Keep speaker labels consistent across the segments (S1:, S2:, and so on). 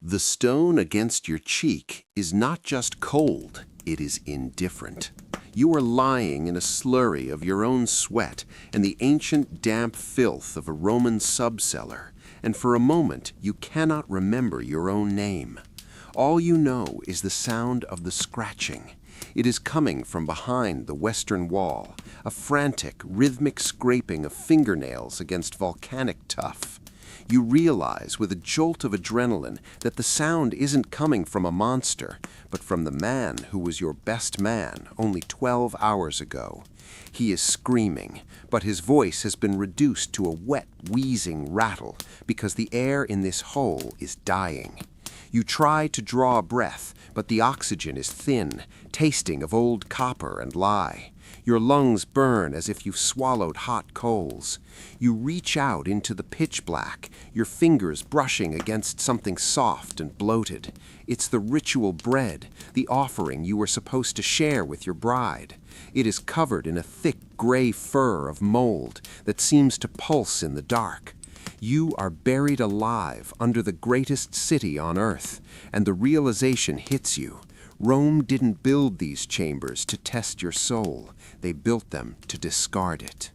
S1: The stone against your cheek is not just cold, it is indifferent. You are lying in a slurry of your own sweat and the ancient damp filth of a Roman sub-cellar, and for a moment you cannot remember your own name. All you know is the sound of the scratching. It is coming from behind the western wall, a frantic, rhythmic scraping of fingernails against volcanic tuff. You realize with a jolt of adrenaline that the sound isn't coming from a monster, but from the man who was your best man only 12 hours ago. He is screaming, but his voice has been reduced to a wet, wheezing rattle because the air in this hole is dying. You try to draw a breath, but the oxygen is thin, tasting of old copper and lye. Your lungs burn as if you've swallowed hot coals. You reach out into the pitch black, your fingers brushing against something soft and bloated. It's the ritual bread, the offering you were supposed to share with your bride. It is covered in a thick gray fur of mold that seems to pulse in the dark. You are buried alive under the greatest city on earth, and the realization hits you. Rome didn't build these chambers to test your soul. They built them to discard it.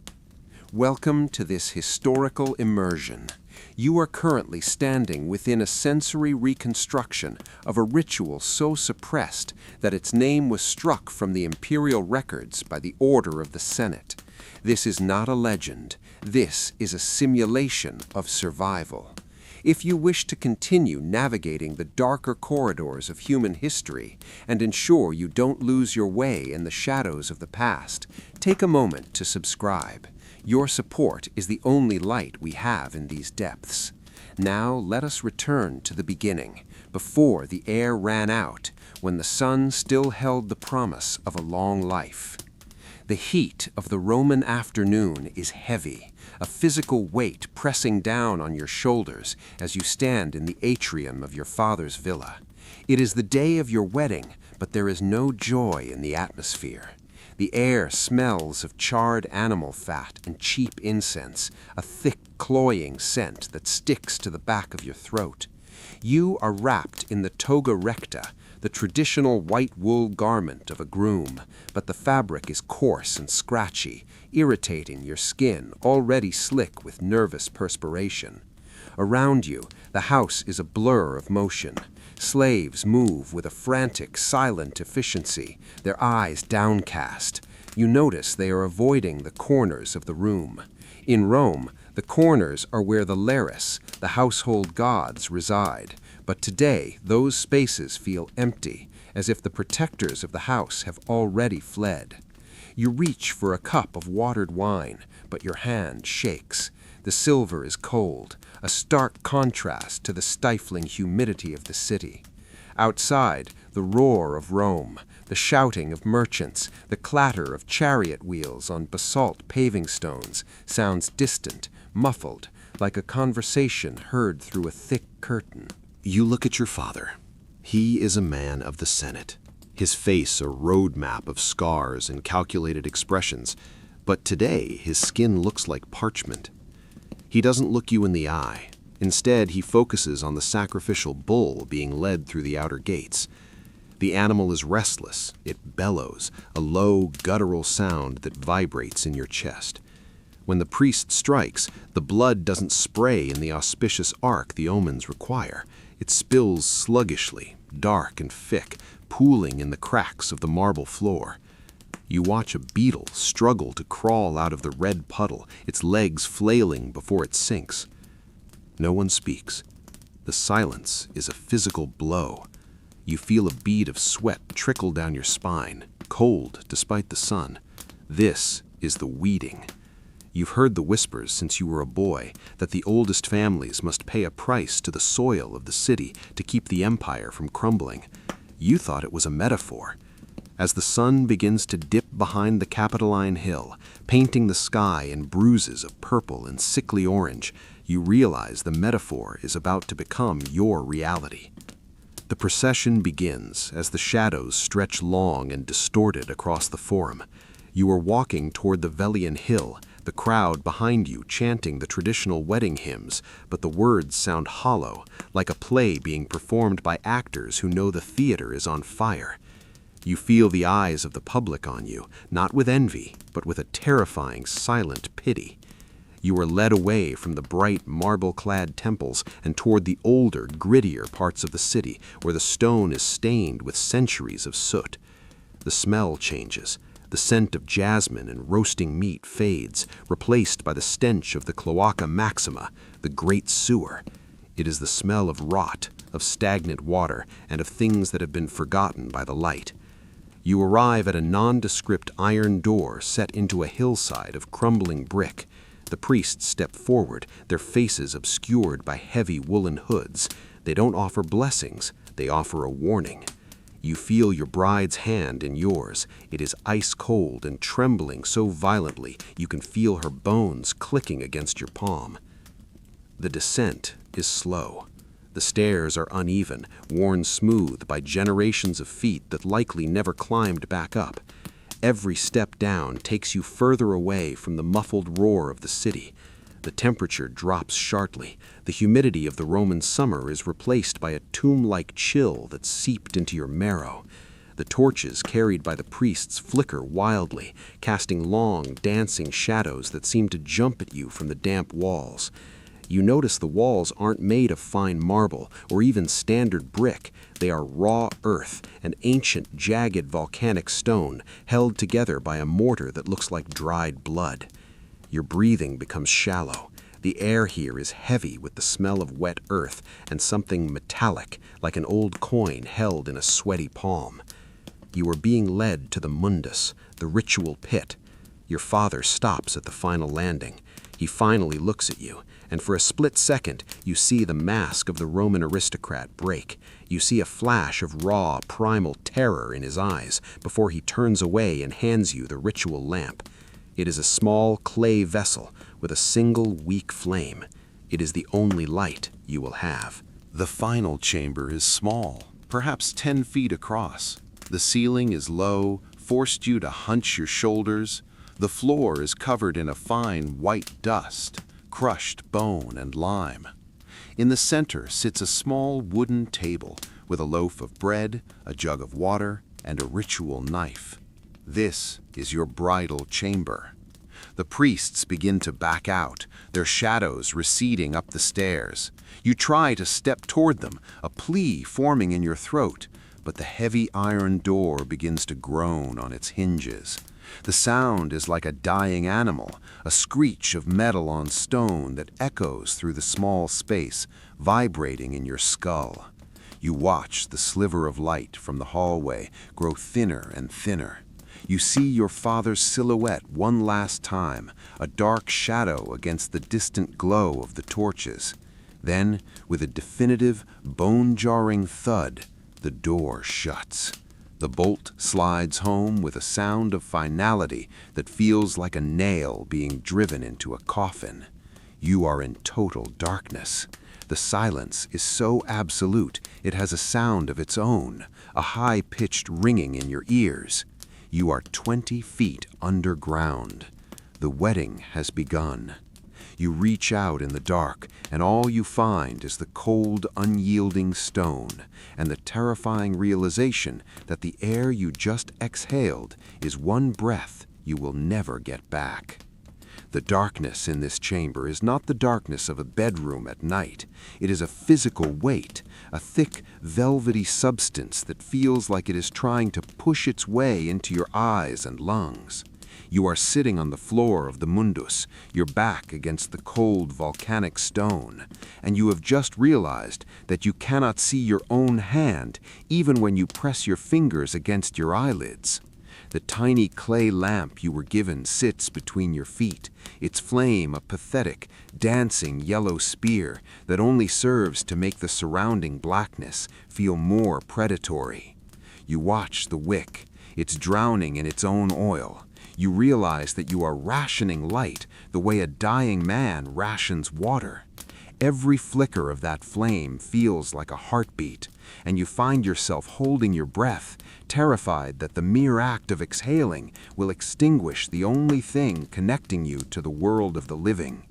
S1: Welcome to this historical immersion. You are currently standing within a sensory reconstruction of a ritual so suppressed that its name was struck from the imperial records by the order of the Senate. This is not a legend. This is a simulation of survival. If you wish to continue navigating the darker corridors of human history and ensure you don't lose your way in the shadows of the past, take a moment to subscribe. Your support is the only light we have in these depths. Now let us return to the beginning, before the air ran out, when the sun still held the promise of a long life. The heat of the Roman afternoon is heavy, a physical weight pressing down on your shoulders as you stand in the atrium of your father's villa. It is the day of your wedding, but there is no joy in the atmosphere. The air smells of charred animal fat and cheap incense, a thick, cloying scent that sticks to the back of your throat. You are wrapped in the toga recta, the traditional white wool garment of a groom, but the fabric is coarse and scratchy, irritating your skin already slick with nervous perspiration. Around you, the house is a blur of motion. Slaves move with a frantic, silent efficiency, their eyes downcast. You notice they are avoiding the corners of the room. In Rome, the corners are where the lares, the household gods, reside. But today, those spaces feel empty, as if the protectors of the house have already fled. You reach for a cup of watered wine, but your hand shakes. The silver is cold, a stark contrast to the stifling humidity of the city. Outside, the roar of Rome, the shouting of merchants, the clatter of chariot wheels on basalt paving stones sounds distant, muffled, like a conversation heard through a thick curtain.
S2: You look at your father. He is a man of the Senate. His face a road map of scars and calculated expressions, but today his skin looks like parchment. He doesn't look you in the eye. Instead, he focuses on the sacrificial bull being led through the outer gates. The animal is restless. It bellows, a low, guttural sound that vibrates in your chest. When the priest strikes, the blood doesn't spray in the auspicious arc the omens require. It spills sluggishly, dark and thick, pooling in the cracks of the marble floor. You watch a beetle struggle to crawl out of the red puddle, its legs flailing before it sinks. No one speaks. The silence is a physical blow. You feel a bead of sweat trickle down your spine, cold despite the sun. This is the weeding. You've heard the whispers since you were a boy that the oldest families must pay a price to the soil of the city to keep the empire from crumbling. You thought it was a metaphor. As the sun begins to dip behind the Capitoline Hill, painting the sky in bruises of purple and sickly orange, you realize the metaphor is about to become your reality. The procession begins as the shadows stretch long and distorted across the forum. You are walking toward the Velian Hill, The crowd behind you chanting the traditional wedding hymns, but the words sound hollow, like a play being performed by actors who know the theater is on fire. You feel the eyes of the public on you, not with envy, but with a terrifying, silent pity. You are led away from the bright, marble-clad temples and toward the older, grittier parts of the city, where the stone is stained with centuries of soot. The smell changes. The scent of jasmine and roasting meat fades, replaced by the stench of the Cloaca Maxima, the great sewer. It is the smell of rot, of stagnant water, and of things that have been forgotten by the light. You arrive at a nondescript iron door set into a hillside of crumbling brick. The priests step forward, their faces obscured by heavy woolen hoods. They don't offer blessings, they offer a warning. You feel your bride's hand in yours. It is ice cold and trembling so violently you can feel her bones clicking against your palm. The descent is slow. The stairs are uneven, worn smooth by generations of feet that likely never climbed back up. Every step down takes you further away from the muffled roar of the city. The temperature drops sharply. The humidity of the Roman summer is replaced by a tomb-like chill that seeped into your marrow. The torches carried by the priests flicker wildly, casting long, dancing shadows that seem to jump at you from the damp walls. You notice the walls aren't made of fine marble or even standard brick. They are raw earth, an ancient, jagged volcanic stone held together by a mortar that looks like dried blood. Your breathing becomes shallow. The air here is heavy with the smell of wet earth and something metallic, like an old coin held in a sweaty palm. You are being led to the Mundus, the ritual pit. Your father stops at the final landing. He finally looks at you, and for a split second, you see the mask of the Roman aristocrat break. You see a flash of raw, primal terror in his eyes before he turns away and hands you the ritual lamp. It is a small clay vessel with a single weak flame. It is the only light you will have.
S1: The final chamber is small, perhaps 10 feet across. The ceiling is low, forced you to hunch your shoulders. The floor is covered in a fine white dust, crushed bone and lime. In the center sits a small wooden table with a loaf of bread, a jug of water, and a ritual knife. This is your bridal chamber. The priests begin to back out, their shadows receding up the stairs. You try to step toward them, a plea forming in your throat, but the heavy iron door begins to groan on its hinges. The sound is like a dying animal, a screech of metal on stone that echoes through the small space, vibrating in your skull. You watch the sliver of light from the hallway grow thinner and thinner. You see your father's silhouette one last time, a dark shadow against the distant glow of the torches. Then, with a definitive, bone-jarring thud, the door shuts. The bolt slides home with a sound of finality that feels like a nail being driven into a coffin. You are in total darkness. The silence is so absolute it has a sound of its own, a high-pitched ringing in your ears. You are 20 feet underground. The wedding has begun. You reach out in the dark, and all you find is the cold, unyielding stone, and the terrifying realization that the air you just exhaled is one breath you will never get back. The darkness in this chamber is not the darkness of a bedroom at night. It is a physical weight, a thick, velvety substance that feels like it is trying to push its way into your eyes and lungs. You are sitting on the floor of the Mundus, your back against the cold volcanic stone, and you have just realized that you cannot see your own hand even when you press your fingers against your eyelids. The tiny clay lamp you were given sits between your feet, its flame a pathetic, dancing yellow spear that only serves to make the surrounding blackness feel more predatory. You watch the wick, it's drowning in its own oil. You realize that you are rationing light the way a dying man rations water.
S2: Every flicker of that flame feels like a heartbeat, and you find yourself holding your breath, terrified that the mere act of exhaling will extinguish the only thing connecting you to the world of the living.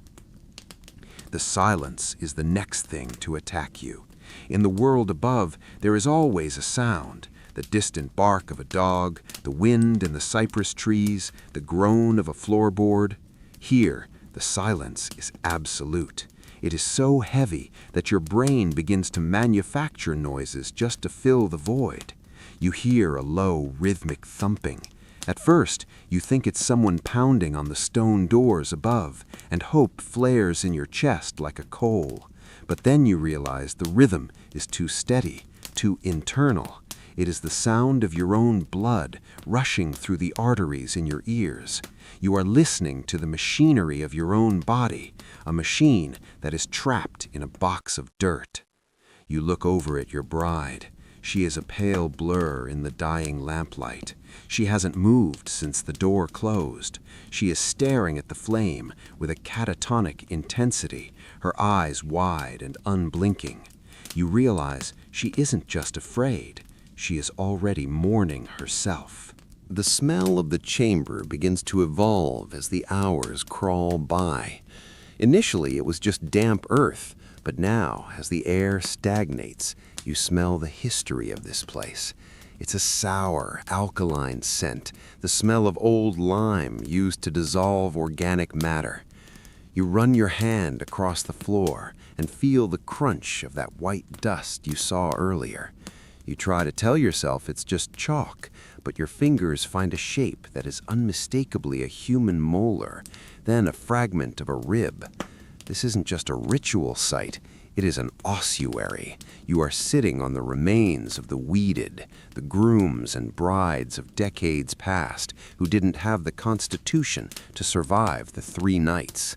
S2: The silence is the next thing to attack you. In the world above, there is always a sound: the distant bark of a dog, the wind in the cypress trees, the groan of a floorboard. Here, the silence is absolute. It is so heavy that your brain begins to manufacture noises just to fill the void. You hear a low, rhythmic thumping. At first, you think it's someone pounding on the stone doors above, and hope flares in your chest like a coal. But then you realize the rhythm is too steady, too internal. It is the sound of your own blood rushing through the arteries in your ears. You are listening to the machinery of your own body, a machine that is trapped in a box of dirt. You look over at your bride. She is a pale blur in the dying lamplight. She hasn't moved since the door closed. She is staring at the flame with a catatonic intensity, her eyes wide and unblinking. You realize she isn't just afraid. She is already mourning herself. The smell of the chamber begins to evolve as the hours crawl by. Initially, it was just damp earth, but now, as the air stagnates, you smell the history of this place. It's a sour, alkaline scent, the smell of old lime used to dissolve organic matter. You run your hand across the floor and feel the crunch of that white dust you saw earlier. You try to tell yourself it's just chalk, but your fingers find a shape that is unmistakably a human molar, then a fragment of a rib. This isn't just a ritual site, it is an ossuary. You are sitting on the remains of the weeded, the grooms and brides of decades past who didn't have the constitution to survive the 3 nights.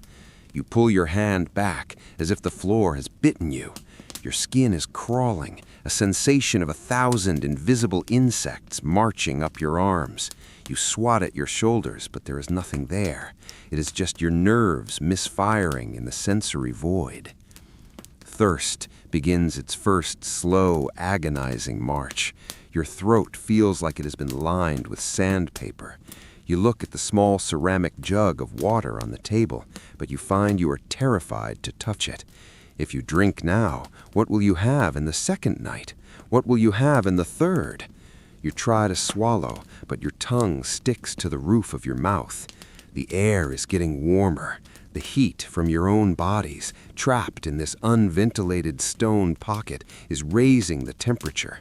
S2: You pull your hand back as if the floor has bitten you. Your skin is crawling, a sensation of 1,000 invisible insects marching up your arms. You swat at your shoulders, but there is nothing there. It is just your nerves misfiring in the sensory void. Thirst begins its first slow, agonizing march. Your throat feels like it has been lined with sandpaper. You look at the small ceramic jug of water on the table, but you find you are terrified to touch it. If you drink now, what will you have in the second night? What will you have in the third? You try to swallow, but your tongue sticks to the roof of your mouth. The air is getting warmer. The heat from your own bodies, trapped in this unventilated stone pocket, is raising the temperature.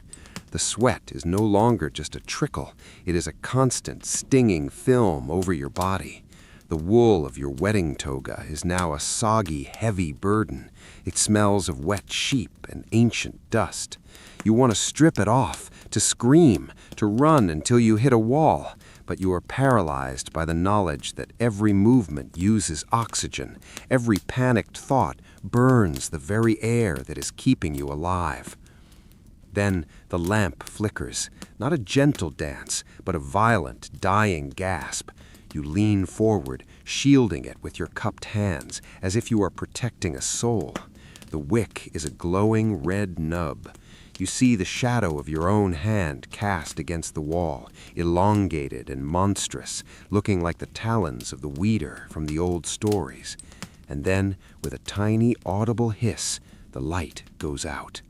S2: The sweat is no longer just a trickle. It is a constant, stinging film over your body. The wool of your wedding toga is now a soggy, heavy burden. It smells of wet sheep and ancient dust. You want to strip it off, to scream, to run until you hit a wall, but you are paralyzed by the knowledge that every movement uses oxygen. Every panicked thought burns the very air that is keeping you alive. Then the lamp flickers, not a gentle dance, but a violent, dying gasp. You lean forward, shielding it with your cupped hands, as if you are protecting a soul. The wick is a glowing red nub. You see the shadow of your own hand cast against the wall, elongated and monstrous, looking like the talons of the weeder from the old stories. And then, with a tiny, audible hiss, the light goes out.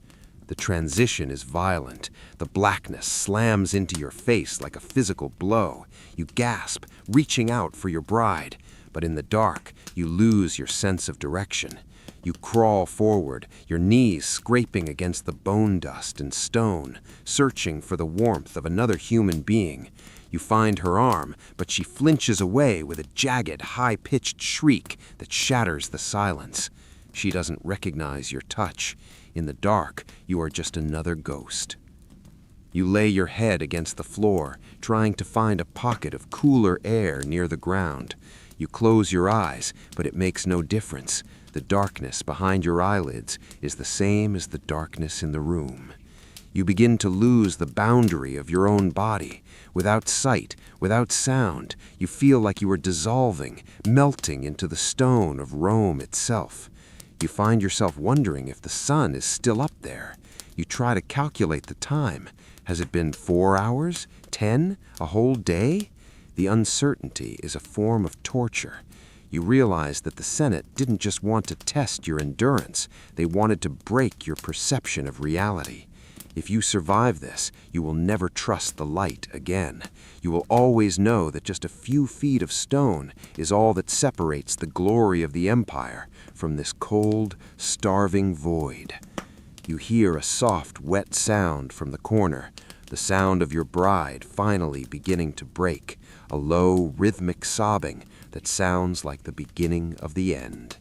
S2: The transition is violent. The blackness slams into your face like a physical blow. You gasp, reaching out for your bride, but in the dark, you lose your sense of direction. You crawl forward, your knees scraping against the bone dust and stone, searching for the warmth of another human being. You find her arm, but she flinches away with a jagged, high-pitched shriek that shatters the silence. She doesn't recognize your touch. In the dark, you are just another ghost. You lay your head against the floor, trying to find a pocket of cooler air near the ground. You close your eyes, but it makes no difference. The darkness behind your eyelids is the same as the darkness in the room. You begin to lose the boundary of your own body. Without sight, without sound, you feel like you are dissolving, melting into the stone of Rome itself.
S1: You find yourself wondering if the sun is still up there. You try to calculate the time. Has it been 4 hours? 10? A whole day? The uncertainty is a form of torture. You realize that the Senate didn't just want to test your endurance, they wanted to break your perception of reality. If you survive this, you will never trust the light again. You will always know that just a few feet of stone is all that separates the glory of the empire from this cold, starving void. You hear a soft, wet sound from the corner, the sound of your bride finally beginning to break, a low, rhythmic sobbing that sounds like the beginning of the end.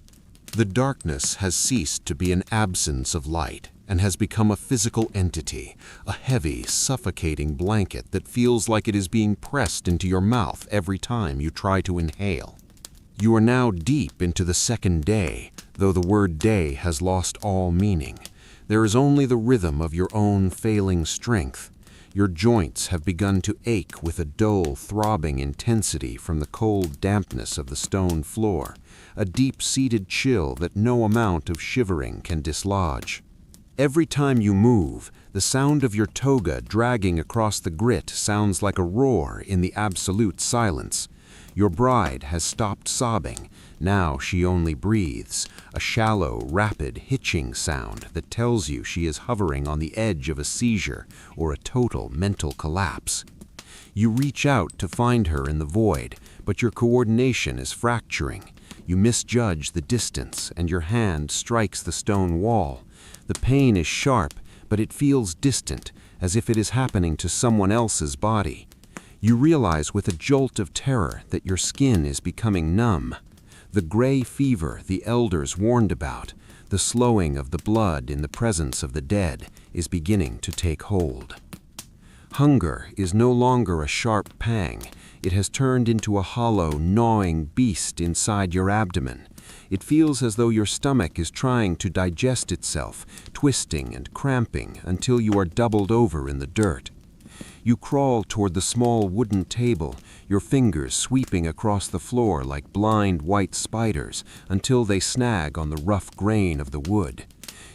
S2: The darkness has ceased to be an absence of light and has become a physical entity, a heavy, suffocating blanket that feels like it is being pressed into your mouth every time you try to inhale. You are now deep into the second day, though the word day has lost all meaning. There is only the rhythm of your own failing strength. Your joints have begun to ache with a dull, throbbing intensity from the cold dampness of the stone floor, a deep-seated chill that no amount of shivering can dislodge. Every time you move, the sound of your toga dragging across the grit sounds like a roar in the absolute silence. Your bride has stopped sobbing. Now she only breathes, a shallow, rapid, hitching sound that tells you she is hovering on the edge of a seizure or a total mental collapse. You reach out to find her in the void, but your coordination is fracturing. You misjudge the distance, and your hand strikes the stone wall. The pain is sharp, but it feels distant, as if it is happening to someone else's body. You realize with a jolt of terror that your skin is becoming numb. The gray fever the elders warned about, the slowing of the blood in the presence of the dead, is beginning to take hold. Hunger is no longer a sharp pang. It has turned into a hollow, gnawing beast inside your abdomen. It feels as though your stomach is trying to digest itself, twisting and cramping until you are doubled over in the dirt. You crawl toward the small wooden table, your fingers sweeping across the floor like blind white spiders until they snag on the rough grain of the wood.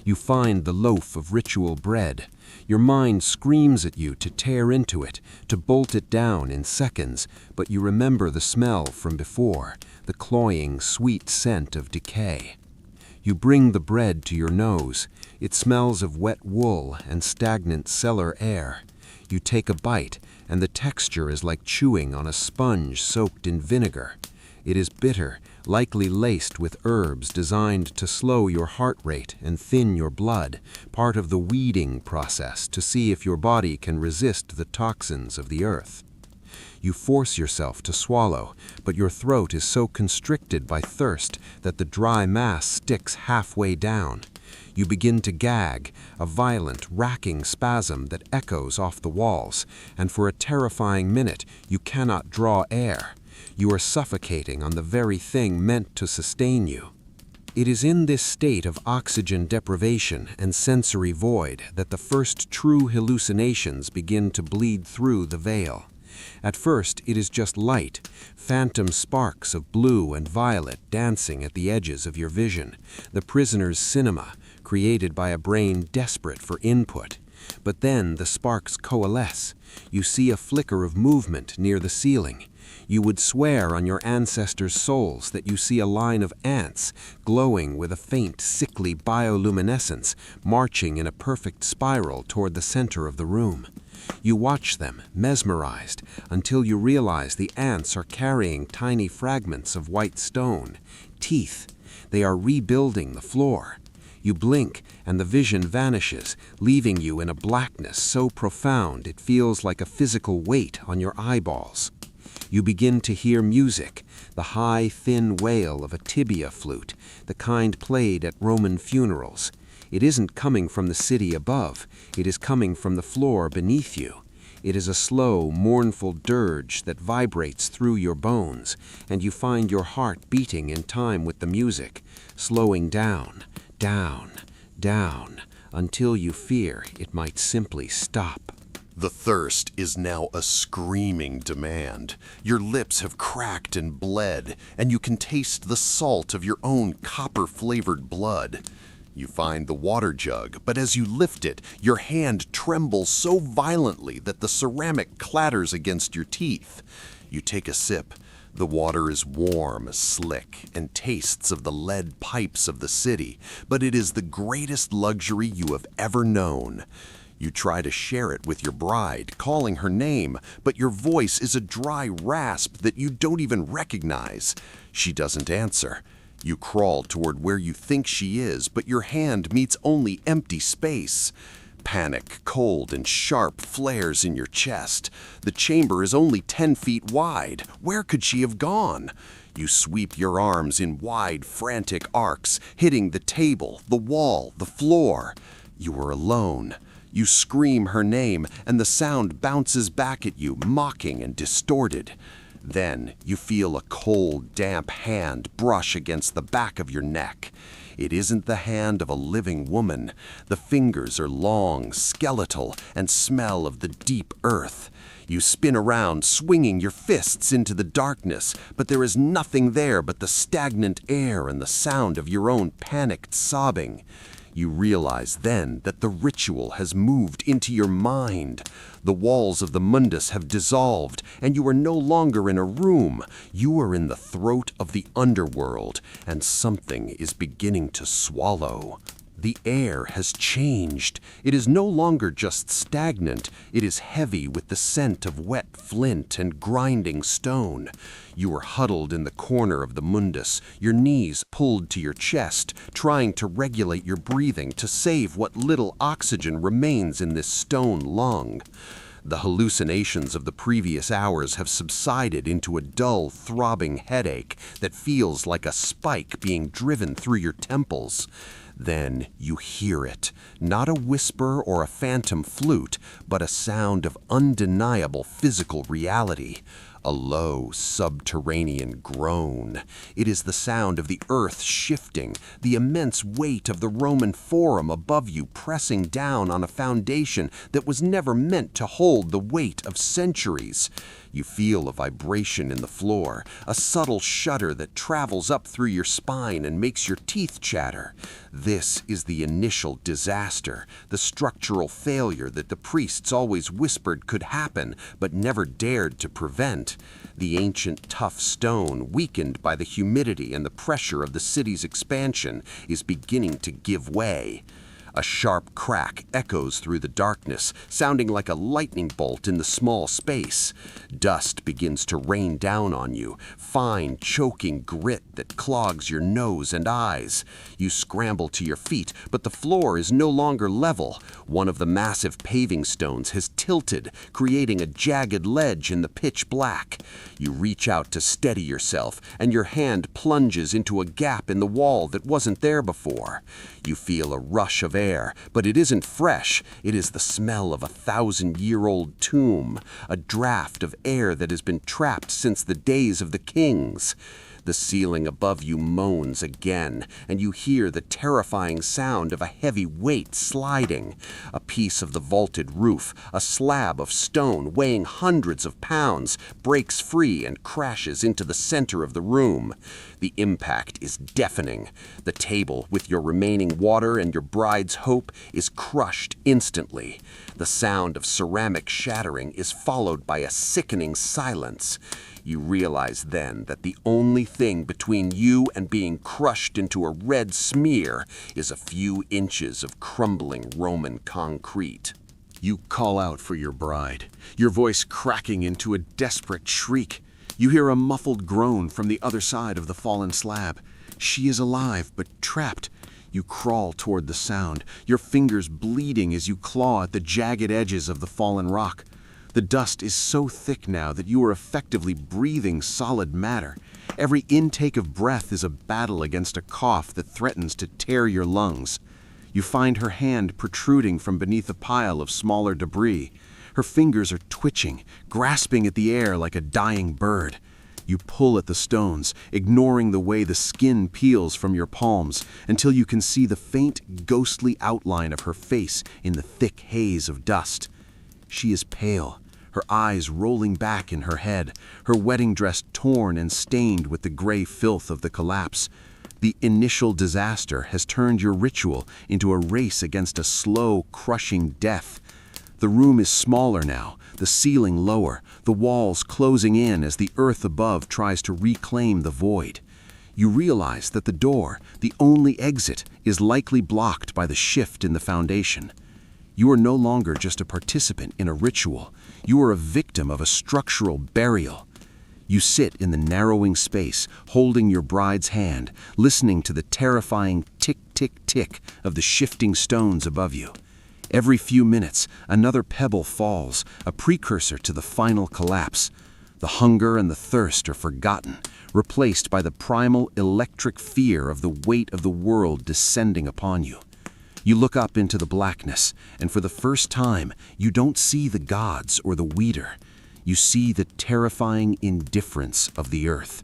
S2: You find the loaf of ritual bread. Your mind screams at you to tear into it, to bolt it down in seconds, but you remember the smell from before, the cloying, sweet scent of decay. You bring the bread to your nose. It smells of wet wool and stagnant cellar air. You take a bite, and the texture is like chewing on a sponge soaked in vinegar. It is bitter, likely laced with herbs designed to slow your heart rate and thin your blood, part of the weeding process to see if your body can resist the toxins of the earth. You force yourself to swallow, but your throat is so constricted by thirst that the dry mass sticks halfway down. You begin to gag, a violent, racking spasm that echoes off the walls, and for a terrifying minute you cannot draw air. You are suffocating on the very thing meant to sustain you. It is in this state of oxygen deprivation and sensory void that the first true hallucinations begin to bleed through the veil. At first, it is just light, phantom sparks of blue and violet dancing at the edges of your vision, the prisoner's cinema, created by a brain desperate for input. But then the sparks coalesce. You see a flicker of movement near the ceiling. You would swear on your ancestors' souls that you see a line of ants glowing with a faint, sickly bioluminescence, marching in a perfect spiral toward the center of the room. You watch them, mesmerized, until you realize the ants are carrying tiny fragments of white stone, teeth. They are rebuilding the floor. You blink, and the vision vanishes, leaving you in a blackness so profound it feels like a physical weight on your eyeballs. You begin to hear music, the high, thin wail of a tibia flute, the kind played at Roman funerals. It isn't coming from the city above, it is coming from the floor beneath you. It is a slow, mournful dirge that vibrates through your bones, and you find your heart beating in time with the music, slowing down, down, down, until you fear it might simply stop.
S1: The thirst is now a screaming demand. Your lips have cracked and bled, and you can taste the salt of your own copper-flavored blood. You find the water jug, but as you lift it, your hand trembles so violently that the ceramic clatters against your teeth. You take a sip. The water is warm, slick, and tastes of the lead pipes of the city, but it is the greatest luxury you have ever known. You try to share it with your bride, calling her name, but your voice is a dry rasp that you don't even recognize. She doesn't answer. You crawl toward where you think she is, but your hand meets only empty space. Panic, cold, and sharp flares in your chest. The chamber is only 10 feet wide. Where could she have gone? You sweep your arms in wide, frantic arcs, hitting the table, the wall, the floor. You are alone. You scream her name, and the sound bounces back at you, mocking and distorted. Then you feel a cold, damp hand brush against the back of your neck. It isn't the hand of a living woman. The fingers are long, skeletal, and smell of the deep earth. You spin around, swinging your fists into the darkness, but there is nothing there but the stagnant air and the sound of your own panicked sobbing. You realize then that the ritual has moved into your mind. The walls of the Mundus have dissolved, and you are no longer in a room. You are in the throat of the underworld, and something is beginning to swallow. The air has changed. It is no longer just stagnant. It is heavy with the scent of wet flint and grinding stone. You are huddled in the corner of the Mundus, your knees pulled to your chest, trying to regulate your breathing to save what little oxygen remains in this stone lung. The hallucinations of the previous hours have subsided into a dull, throbbing headache that feels like a spike being driven through your temples. Then you hear it, not a whisper or a phantom flute, but a sound of undeniable physical reality. A low, subterranean groan. It is the sound of the earth shifting, the immense weight of the Roman Forum above you pressing down on a foundation that was never meant to hold the weight of centuries. You feel a vibration in the floor, a subtle shudder that travels up through your spine and makes your teeth chatter. This is the initial disaster, the structural failure that the priests always whispered could happen, but never dared to prevent. The ancient tough stone, weakened by the humidity and the pressure of the city's expansion, is beginning to give way. A sharp crack echoes through the darkness, sounding like a lightning bolt in the small space. Dust begins to rain down on you, fine, choking grit that clogs your nose and eyes. You scramble to your feet, but the floor is no longer level. One of the massive paving stones has tilted, creating a jagged ledge in the pitch black. You reach out to steady yourself, and your hand plunges into a gap in the wall that wasn't there before. You feel a rush of air, but it isn't fresh. It is the smell of a 1,000-year-old tomb, a draft of air that has been trapped since the days of the kings. The ceiling above you moans again, and you hear the terrifying sound of a heavy weight sliding. A piece of the vaulted roof, a slab of stone weighing hundreds of pounds, breaks free and crashes into the center of the room. The impact is deafening. The table, with your remaining water and your bride's hope, is crushed instantly. The sound of ceramic shattering is followed by a sickening silence. You realize then that the only thing between you and being crushed into a red smear is a few inches of crumbling Roman concrete.
S2: You call out for your bride, your voice cracking into a desperate shriek. You hear a muffled groan from the other side of the fallen slab. She is alive, but trapped. You crawl toward the sound, your fingers bleeding as you claw at the jagged edges of the fallen rock. The dust is so thick now that you are effectively breathing solid matter. Every intake of breath is a battle against a cough that threatens to tear your lungs. You find her hand protruding from beneath a pile of smaller debris. Her fingers are twitching, grasping at the air like a dying bird. You pull at the stones, ignoring the way the skin peels from your palms, until you can see the faint, ghostly outline of her face in the thick haze of dust. She is pale, her eyes rolling back in her head, her wedding dress torn and stained with the gray filth of the collapse. The initial disaster has turned your ritual into a race against a slow, crushing death. The room is smaller now, the ceiling lower, the walls closing in as the earth above tries to reclaim the void. You realize that the door, the only exit, is likely blocked by the shift in the foundation. You are no longer just a participant in a ritual. You are a victim of a structural burial. You sit in the narrowing space, holding your bride's hand, listening to the terrifying tick-tick-tick of the shifting stones above you. Every few minutes, another pebble falls, a precursor to the final collapse. The hunger and the thirst are forgotten, replaced by the primal electric fear of the weight of the world descending upon you. You look up into the blackness, and for the first time, you don't see the gods or the Weeder. You see the terrifying indifference of the earth.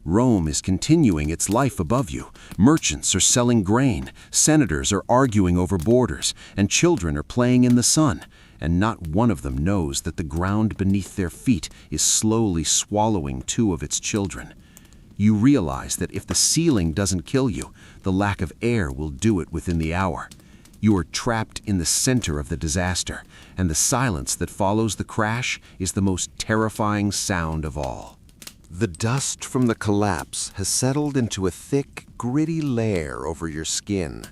S2: Rome is continuing its life above you. Merchants are selling grain, senators are arguing over borders, and children are playing in the sun, and not one of them knows that the ground beneath their feet is slowly swallowing two of its children. You realize that if the ceiling doesn't kill you, the lack of air will do it within the hour. You are trapped in the center of the disaster, and the silence that follows the crash is the most terrifying sound of all. The dust from the collapse has settled into a thick, gritty layer over your skin,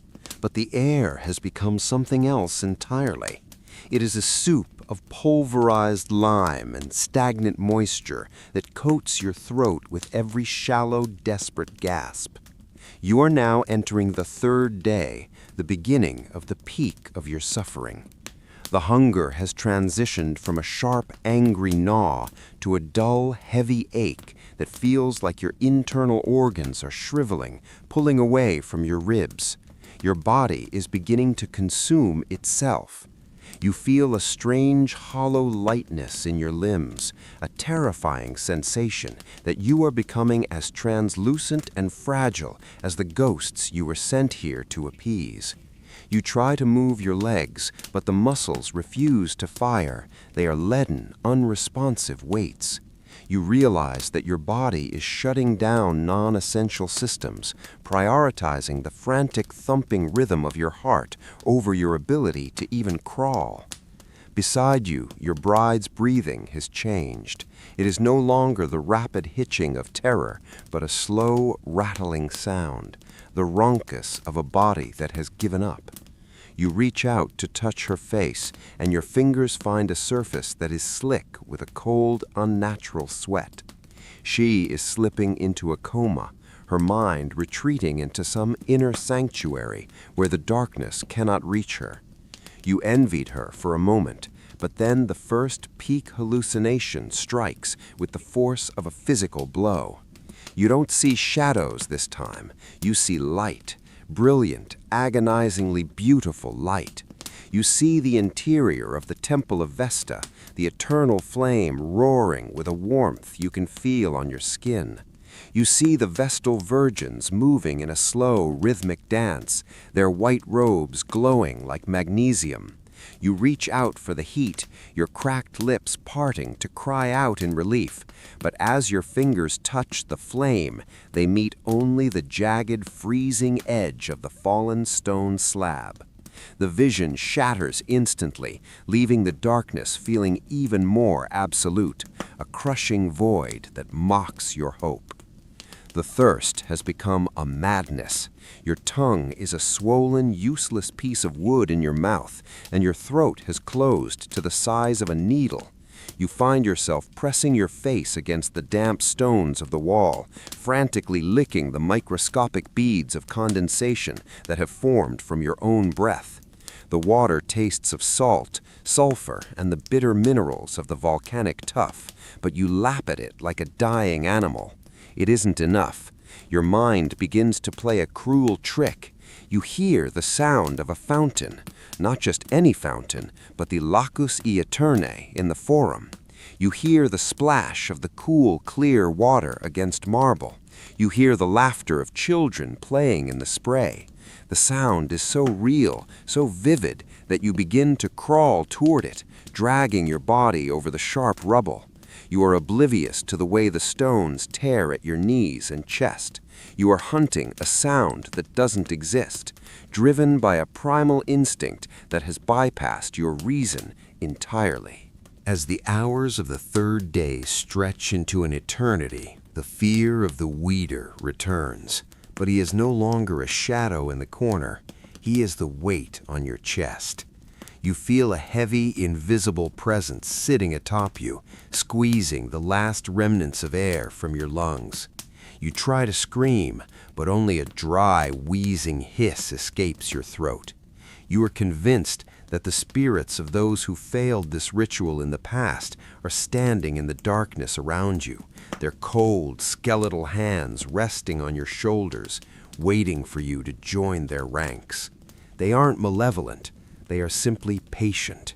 S2: but the air has become something else entirely. It is a soup of pulverized lime and stagnant moisture that coats your throat with every shallow, desperate gasp. You are now entering the third day, the beginning of the peak of your suffering. The hunger has transitioned from a sharp, angry gnaw to a dull, heavy ache that feels like your internal organs are shriveling, pulling away from your ribs. Your body is beginning to consume itself. You feel a strange, hollow lightness in your limbs, a terrifying sensation that you are becoming as translucent and fragile as the ghosts you were sent here to appease. You try to move your legs, but the muscles refuse to fire. They are leaden, unresponsive weights. You realize that your body is shutting down non-essential systems, prioritizing the frantic thumping rhythm of your heart over your ability to even crawl. Beside you, your bride's breathing has changed. It is no longer the rapid hitching of terror, but a slow, rattling sound, the ronkus of a body that has given up. You reach out to touch her face, and your fingers find a surface that is slick with a cold, unnatural sweat. She is slipping into a coma, her mind retreating into some inner sanctuary where the darkness cannot reach her. You envied her for a moment, but then the first peak hallucination strikes with the force of a physical blow. You don't see shadows this time. You see light, brilliant, agonizingly beautiful light. You see the interior of the Temple of Vesta, the eternal flame roaring with a warmth you can feel on your skin. You see the Vestal virgins moving in a slow, rhythmic dance, their white robes glowing like magnesium. You reach out for the heat, your cracked lips parting to cry out in relief, but as your fingers touch the flame, they meet only the jagged, freezing edge of the fallen stone slab. The vision shatters instantly, leaving the darkness feeling even more absolute, a crushing void that mocks your hope. The thirst has become a madness. Your tongue is a swollen, useless piece of wood in your mouth, and your throat has closed to the size of a needle. You find yourself pressing your face against the damp stones of the wall, frantically licking the microscopic beads of condensation that have formed from your own breath. The water tastes of salt, sulfur, and the bitter minerals of the volcanic tuff, but you lap at it like a dying animal. It isn't enough. Your mind begins to play a cruel trick. You hear the sound of a fountain, not just any fountain, but the Lacus Aeternae in the Forum. You hear the splash of the cool, clear water against marble. You hear the laughter of children playing in the spray.
S1: The sound is so real, so vivid, that you begin to crawl toward it, dragging your body over the sharp rubble. You are oblivious to the way the stones tear at your knees and chest. You are hunting a sound that doesn't exist, driven by a primal instinct that has bypassed your reason entirely. As the hours of the third day stretch into an eternity, the fear of the weeder returns. But he is no longer a shadow in the corner. He is the weight on your chest. You feel a heavy, invisible presence sitting atop you, squeezing the last remnants of air from your lungs. You try to scream, but only a dry, wheezing hiss escapes your throat. You are convinced that the spirits of those who failed this ritual in the past are standing in the darkness around you, their cold, skeletal hands resting on your shoulders, waiting for you to join their ranks. They aren't malevolent. They are simply patient.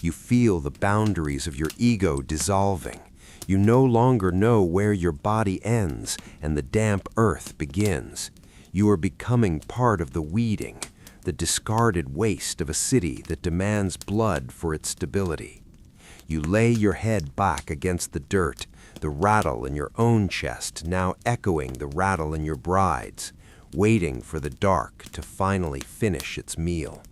S1: You feel the boundaries of your ego dissolving. You no longer know where your body ends and the damp earth begins. You are becoming part of the weeding, the discarded waste of a city that demands blood for its stability. You lay your head back against the dirt, the rattle in your own chest now echoing the rattle in your bride's, waiting for the dark to finally finish its meal.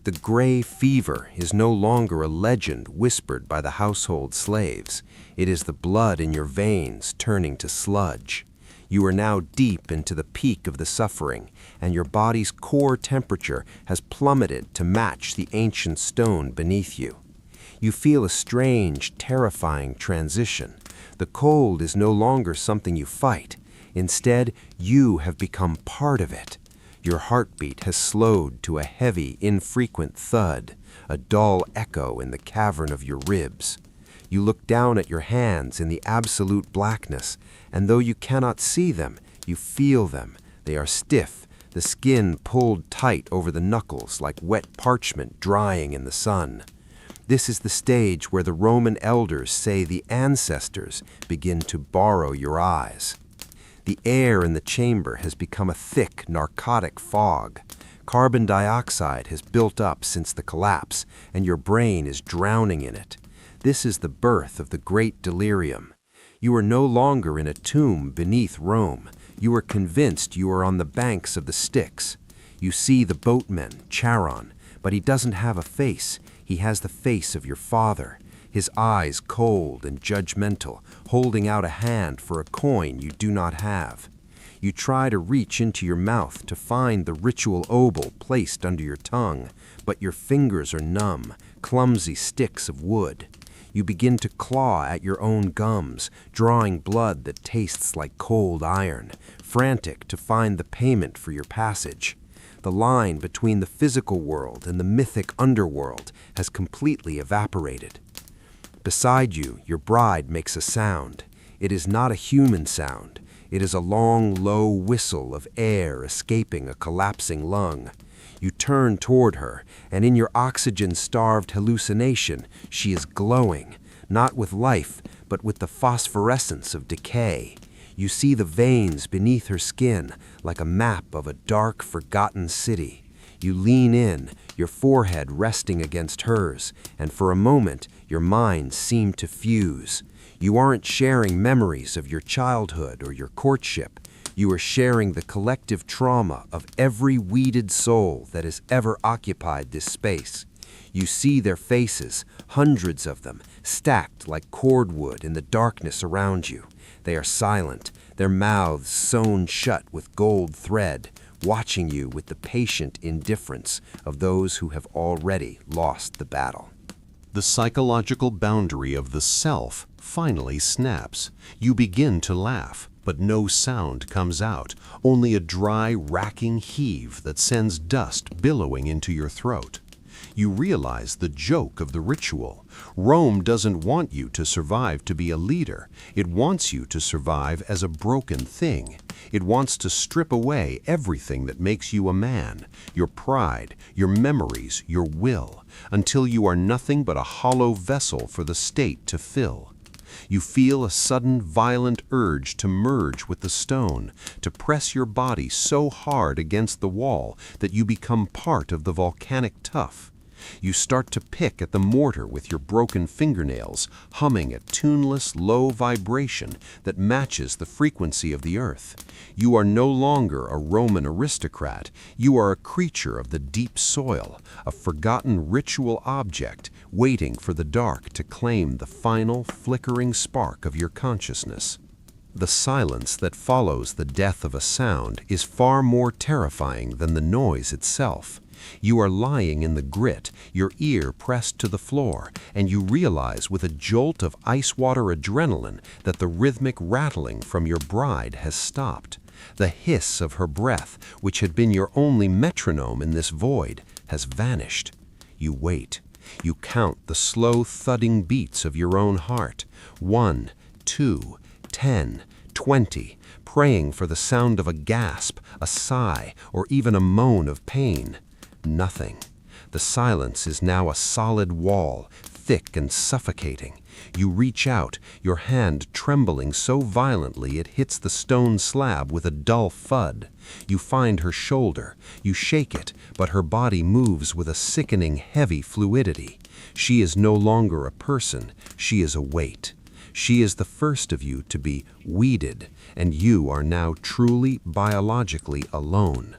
S1: The gray fever is no longer a legend whispered by the household slaves. It is the blood in your veins turning to sludge. You are now deep into the peak of the suffering, and your body's core temperature has plummeted to match the ancient stone beneath you. You feel a strange, terrifying transition. The cold is no longer something you fight. Instead, you have become part of it. Your heartbeat has slowed to a heavy, infrequent thud, a dull echo in the cavern of your ribs. You look down at your hands in the absolute blackness, and though you cannot see them, you feel them. They are stiff, the skin pulled tight over the knuckles like wet parchment drying in the sun. This is the stage where the Roman elders say the ancestors begin to borrow your eyes. The air in the chamber has become a thick, narcotic fog. Carbon dioxide has built up since the collapse, and your brain is drowning in it. This is the birth of the great delirium. You are no longer in a tomb beneath Rome. You are convinced you are on the banks of the Styx. You see the boatman, Charon, but he doesn't have a face. He has the face of your father, his eyes cold and judgmental, holding out a hand for a coin you do not have. You try to reach into your mouth to find the ritual obol placed under your tongue, but your fingers are numb, clumsy sticks of wood. You begin to claw at your own gums, drawing blood that tastes like cold iron, frantic to find the payment for your passage. The line between the physical world and the mythic underworld has completely evaporated. Beside you, your bride makes a sound. It is not a human sound. It is a long, low whistle of air escaping a collapsing lung. You turn toward her, and in your oxygen-starved hallucination, she is glowing, not with life, but with the phosphorescence of decay. You see the veins beneath her skin like a map of a dark, forgotten city. You lean in, your forehead resting against hers, and for a moment, your minds seem to fuse. You aren't sharing memories of your childhood or your courtship. You are sharing the collective trauma of every weeded soul that has ever occupied this space. You see their faces, hundreds of them, stacked like cordwood in the darkness around you. They are silent, their mouths sewn shut with gold thread, watching you with the patient indifference of those who have already lost the battle.
S2: The psychological boundary of the self finally snaps. You begin to laugh, but no sound comes out, only a dry, racking heave that sends dust billowing into your throat. You realize the joke of the ritual. Rome doesn't want you to survive to be a leader. It wants you to survive as a broken thing. It wants to strip away everything that makes you a man, your pride, your memories, your will, until you are nothing but a hollow vessel for the state to fill. You feel a sudden violent urge to merge with the stone, to press your body so hard against the wall that you become part of the volcanic tuff. You start to pick at the mortar with your broken fingernails, humming a tuneless, low vibration that matches the frequency of the earth. You are no longer a Roman aristocrat. You are a creature of the deep soil, a forgotten ritual object waiting for the dark to claim the final, flickering spark of your consciousness. The silence that follows the death of a sound is far more terrifying than the noise itself. You are lying in the grit, your ear pressed to the floor, and you realize with a jolt of ice water adrenaline that the rhythmic rattling from your bride has stopped. The hiss of her breath, which had been your only metronome in this void, has vanished. You wait. You count the slow thudding beats of your own heart. 1, 2, 10, 20, praying for the sound of a gasp, a sigh, or even a moan of pain. Nothing. The silence is now a solid wall, thick and suffocating. You reach out, your hand trembling so violently it hits the stone slab with a dull thud. You find her shoulder. You shake it, but her body moves with a sickening, heavy fluidity. She is no longer a person. She is a weight. She is the first of you to be weeded, and you are now truly biologically alone.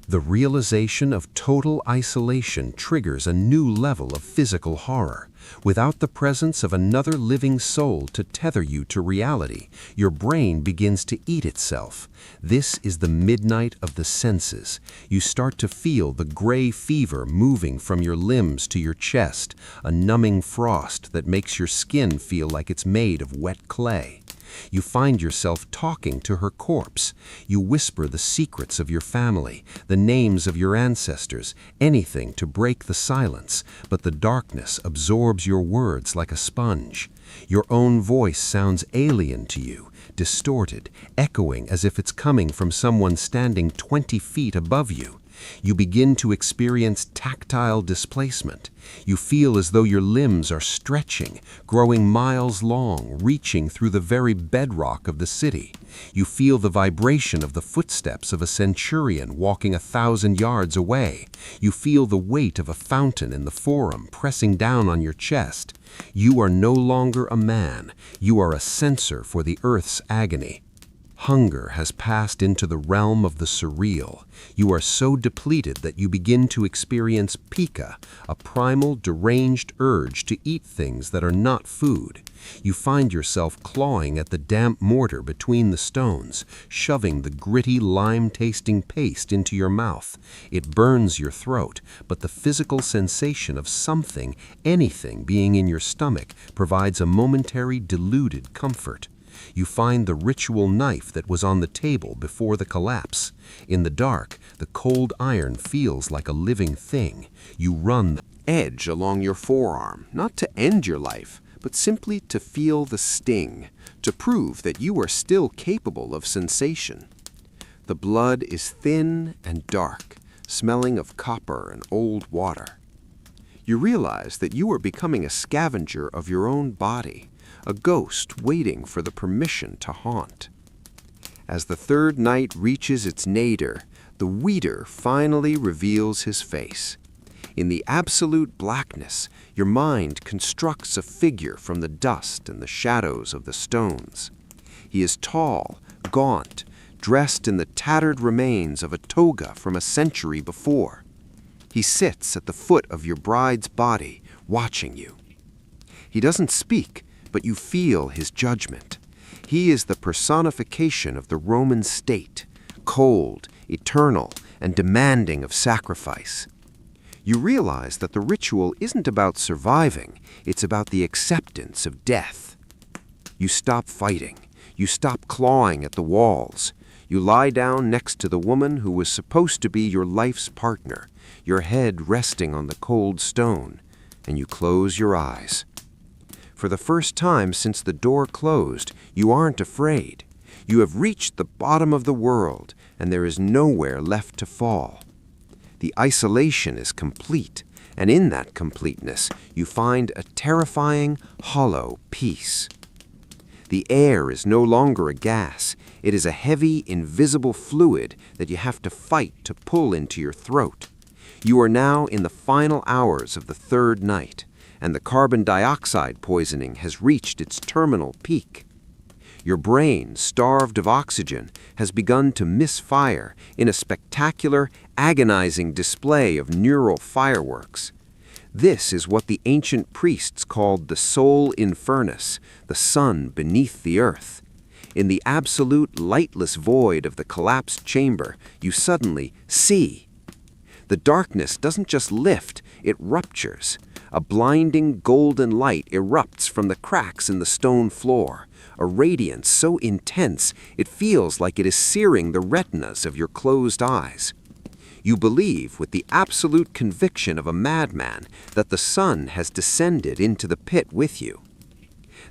S2: The realization of total isolation triggers a new level of physical horror. Without the presence of another living soul to tether you to reality, your brain begins to eat itself. This is the midnight of the senses. You start to feel the gray fever moving from your limbs to your chest, a numbing frost that makes your skin feel like it's made of wet clay. You find yourself talking to her corpse. You whisper the secrets of your family, the names of your ancestors, anything to break the silence, but the darkness absorbs your words like a sponge. Your own voice sounds alien to you, distorted, echoing as if it's coming from someone standing 20 feet above you. You begin to experience tactile displacement. You feel as though your limbs are stretching, growing miles long, reaching through the very bedrock of the city. You feel the vibration of the footsteps of a centurion walking 1,000 yards away. You feel the weight of a fountain in the forum pressing down on your chest. You are no longer a man. You are a sensor for the earth's agony. Hunger has passed into the realm of the surreal. You are so depleted that you begin to experience pica, a primal, deranged urge to eat things that are not food. You find yourself clawing at the damp mortar between the stones, shoving the gritty, lime-tasting paste into your mouth. It burns your throat, but the physical sensation of something, anything being in your stomach provides a momentary, deluded comfort. You find the ritual knife that was on the table before the collapse. In the dark, the cold iron feels like a living thing. You run the
S1: Edge along your forearm, not to end your life, but simply to feel the sting, to prove that you are still capable of sensation. The blood is thin and dark, smelling of copper and old water. You realize that you are becoming a scavenger of your own body, a ghost waiting for the permission to haunt. As the third night reaches its nadir, the weeder finally reveals his face. In the absolute blackness, your mind constructs a figure from the dust and the shadows of the stones. He is tall, gaunt, dressed in the tattered remains of a toga from a century before. He sits at the foot of your bride's body, watching you. He doesn't speak, but you feel his judgment. He is the personification of the Roman state, cold, eternal, and demanding of sacrifice. You realize that the ritual isn't about surviving, it's about the acceptance of death. You stop fighting. You stop clawing at the walls. You lie down next to the woman who was supposed to be your life's partner, your head resting on the cold stone, and you close your eyes. For the first time since the door closed, you aren't afraid. You have reached the bottom of the world, and there is nowhere left to fall. The isolation is complete, and in that completeness, you find a terrifying, hollow peace.
S2: The air is no longer a gas. It is a heavy, invisible fluid that you have to fight to pull into your throat. You are now in the final hours of the third night, and the carbon dioxide poisoning has reached its terminal peak. Your brain, starved of oxygen, has begun to misfire in a spectacular, agonizing display of neural fireworks. This is what the ancient priests called the soul in furnace, the sun beneath the earth. In the absolute lightless void of the collapsed chamber, you suddenly see. The darkness doesn't just lift, it ruptures. A blinding golden light erupts from the cracks in the stone floor, a radiance so intense it feels like it is searing the retinas of your closed eyes. You believe with the absolute conviction of a madman that the sun has descended into the pit with you.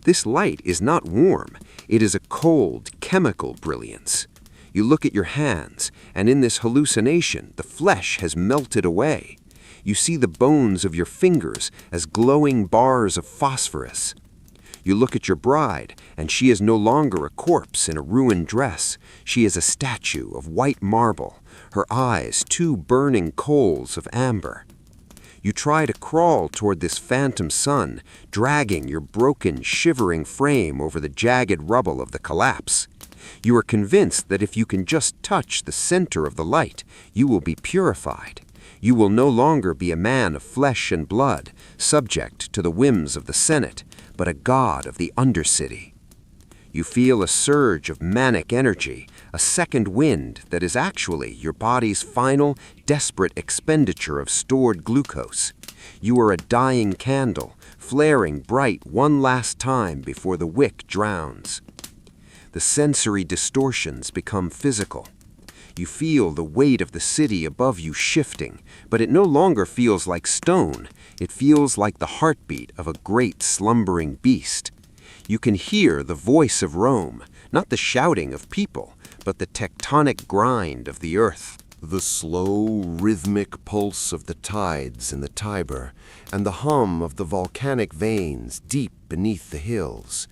S2: This light is not warm, it is a cold, chemical brilliance. You look at your hands, and in this hallucination, the flesh has melted away. You see the bones of your fingers as glowing bars of phosphorus. You look at your bride, and she is no longer a corpse in a ruined dress. She is a statue of white marble, her eyes two burning coals of amber. You try to crawl toward this phantom sun, dragging your broken, shivering frame over the jagged rubble of the collapse. You are convinced that if you can just touch the center of the light, you will be purified. You will no longer be a man of flesh and blood, subject to the whims of the Senate, but a god of the Undercity. You feel a surge of manic energy, a second wind that is actually your body's final, desperate expenditure of stored glucose. You are a dying candle, flaring bright one last time before the wick drowns. The sensory distortions become physical. You feel the weight of the city above you shifting, but it no longer feels like stone. It feels like the heartbeat of a great slumbering beast. You can hear the voice of Rome, not the shouting of people, but the tectonic grind of the earth.
S1: The slow, rhythmic pulse of the tides in the Tiber, and the hum of the volcanic veins deep beneath the hills.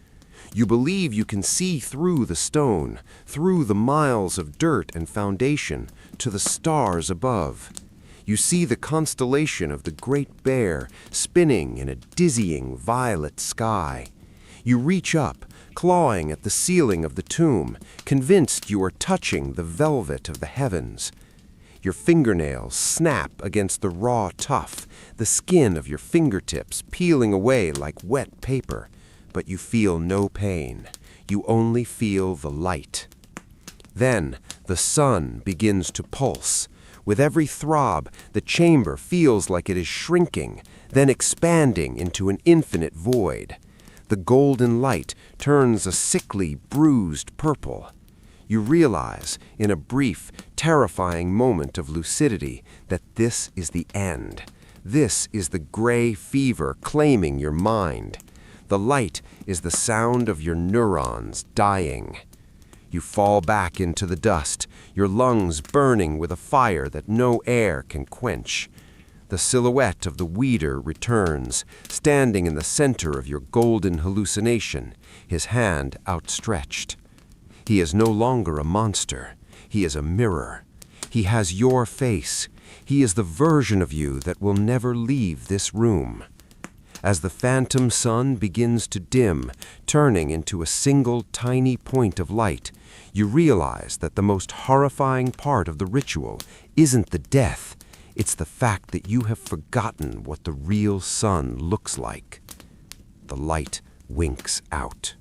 S1: You believe you can see through the stone, through the miles of dirt and foundation, to the stars above. You see the constellation of the Great Bear spinning in a dizzying violet sky. You reach up, clawing at the ceiling of the tomb, convinced you are touching the velvet of the heavens. Your fingernails snap against the raw tuff, the skin of your fingertips peeling away like wet paper. But you feel no pain. You only feel the light. Then the sun begins to pulse. With every throb, the chamber feels like it is shrinking, then expanding into an infinite void. The golden light turns a sickly, bruised purple. You realize, in a brief, terrifying moment of lucidity, that this is the end. This is the gray fever claiming your mind. The light is the sound of your neurons dying. You fall back into the dust, your lungs burning with a fire that no air can quench. The silhouette of the weeder returns, standing in the center of your golden hallucination, his hand outstretched. He is no longer a monster. He is a mirror. He has your face. He is the version of you that will never leave this room. As the phantom sun begins to dim, turning into a single tiny point of light, you realize that the most horrifying part of the ritual isn't the death, it's the fact that you have forgotten what the real sun looks like. The light winks out.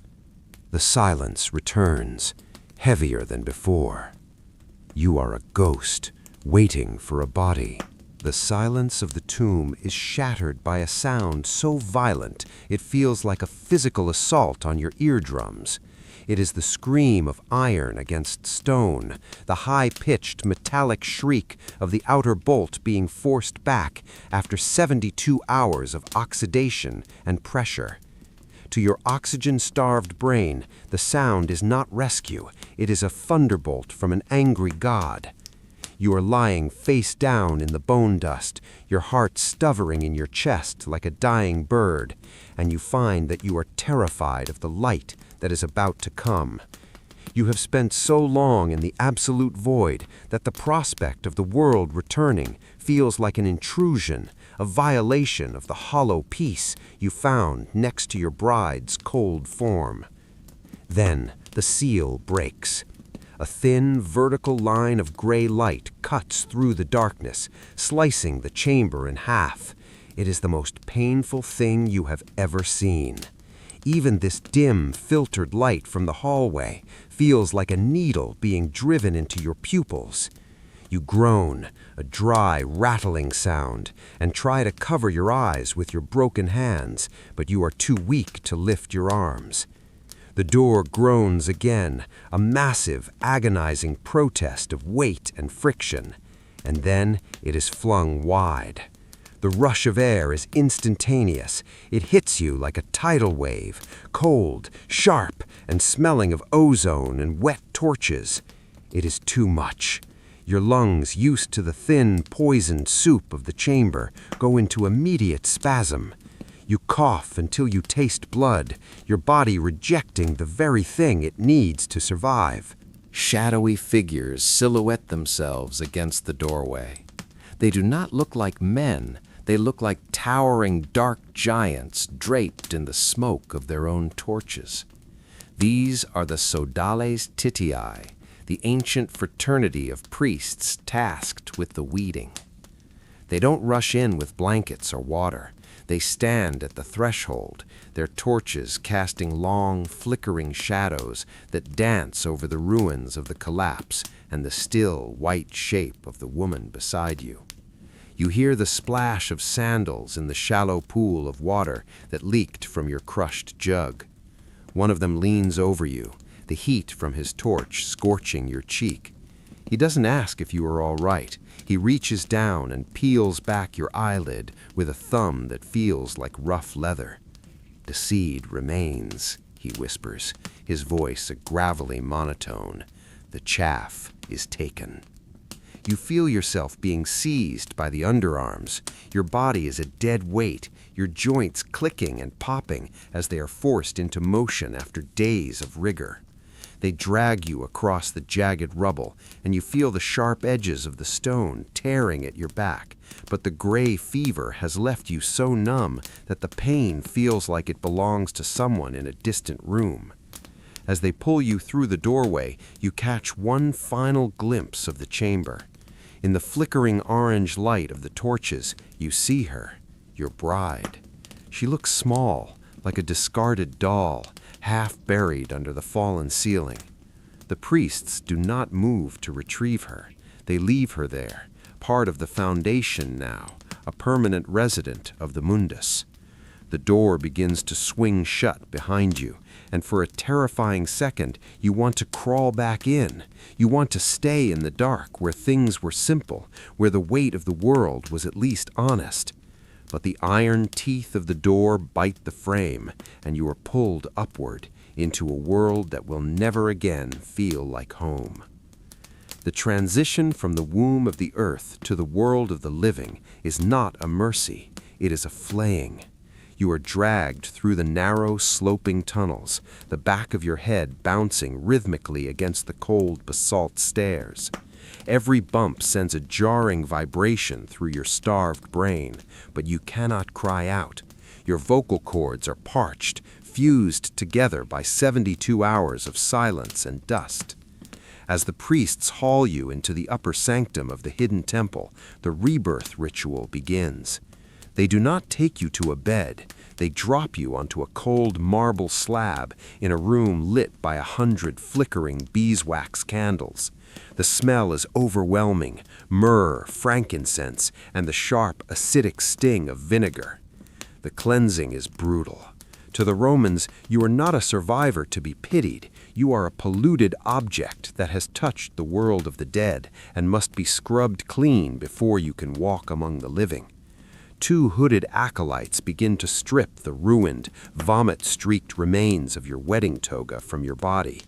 S1: The silence returns, heavier than before. You are a ghost, waiting for a body. The silence of the tomb is shattered by a sound so violent it feels like a physical assault on your eardrums. It is the scream of iron against stone, the high-pitched metallic shriek of the outer bolt being forced back after 72 hours of oxidation and pressure. To your oxygen-starved brain, the sound is not rescue, it is a thunderbolt from an angry god.
S2: You are lying face down in the bone dust, your heart stovering in your chest like a dying bird, and you find that you are terrified of the light that is about to come. You have spent so long in the absolute void that the prospect of the world returning feels like an intrusion, a violation of the hollow peace you found next to your bride's cold form. Then the seal breaks. A thin, vertical line of gray light cuts through the darkness, slicing the chamber in half. It is the most painful thing you have ever seen. Even this dim, filtered light from the hallway feels like a needle being driven into your pupils. You groan, a dry, rattling sound, and try to cover your eyes with your broken hands, but you are too weak to lift your arms. The door groans again, a massive, agonizing protest of weight and friction, and then it is flung wide. The rush of air is instantaneous. It hits you like a tidal wave, cold, sharp, and smelling of ozone and wet torches. It is too much. Your lungs, used to the thin, poisoned soup of the chamber, go into immediate spasm. You cough until you taste blood, your body rejecting the very thing it needs to survive.
S3: Shadowy figures silhouette themselves against the doorway. They do not look like men. They look like towering dark giants draped in the smoke of their own torches. These are the Sodales Titii, the ancient fraternity of priests tasked with the weeding. They don't rush in with blankets or water. They stand at the threshold, their torches casting long, flickering shadows that dance over the ruins of the collapse and the still, white shape of the woman beside you. You hear the splash of sandals in the shallow pool of water that leaked from your crushed jug. One of them leans over you, the heat from his torch scorching your cheek. He doesn't ask if you are all right. He reaches down and peels back your eyelid with a thumb that feels like rough leather. "The seed remains," he whispers, his voice a gravelly monotone. "The chaff is taken." You feel yourself being seized by the underarms. Your body is a dead weight, your joints clicking and popping as they are forced into motion after days of rigor. They drag you across the jagged rubble, and you feel the sharp edges of the stone tearing at your back, but the gray fever has left you so numb that the pain feels like it belongs to someone in a distant room. As they pull you through the doorway, you catch one final glimpse of the chamber. In the flickering orange light of the torches, you see her, your bride. She looks small, like a discarded doll, half buried under the fallen ceiling. The priests do not move to retrieve her. They leave her there, part of the foundation now, a permanent resident of the Mundus. The door begins to swing shut behind you, and for a terrifying second, you want to crawl back in. You want to stay in the dark where things were simple, where the weight of the world was at least honest. But the iron teeth of the door bite the frame, and you are pulled upward into a world that will never again feel like home. The transition from the womb of the earth to the world of the living is not a mercy, it is a flaying. You are dragged through the narrow, sloping tunnels, the back of your head bouncing rhythmically against the cold basalt stairs. Every bump sends a jarring vibration through your starved brain, but you cannot cry out. Your vocal cords are parched, fused together by 72 hours of silence and dust. As the priests haul you into the upper sanctum of the hidden temple, the rebirth ritual begins. They do not take you to a bed. They drop you onto a cold marble slab in a room lit by 100 flickering beeswax candles. The smell is overwhelming, myrrh, frankincense, and the sharp, acidic sting of vinegar. The cleansing is brutal. To the Romans, you are not a survivor to be pitied. You are a polluted object that has touched the world of the dead and must be scrubbed clean before you can walk among the living. 2 hooded acolytes begin to strip the ruined, vomit-streaked remains of your wedding toga from your body.